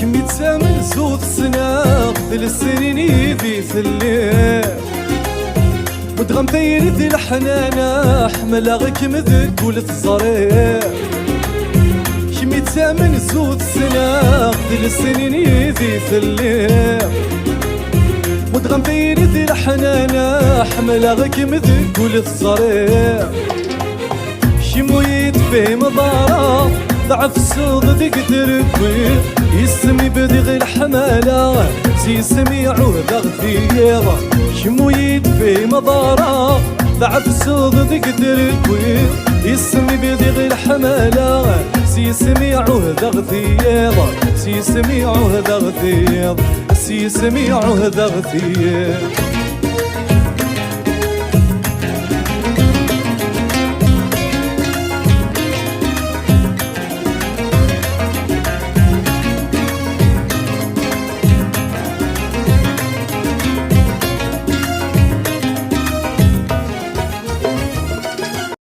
كمي تسامن زود سنة ثلاث سنين يدي ثليل ودغم تيرد الحنانة حمل غيك مذك ولد الزرير كمي تسامن زود سنة ثلاث سنين يدي ثليل ودغم تيرد الحنانة حمل غيك مذك ولد الزرير شمو يدفي مضارة ضعف السوق ذيك تركوي يسمي بدغ الحمالة سيسمي عود غثيرة شمو يدفي مضارة ضعف السوق ذيك تركوي يسمي بدغ الحمالة سيسمي عود غثيرة سيسمي عود غثيرة سيسمي عود غثيرة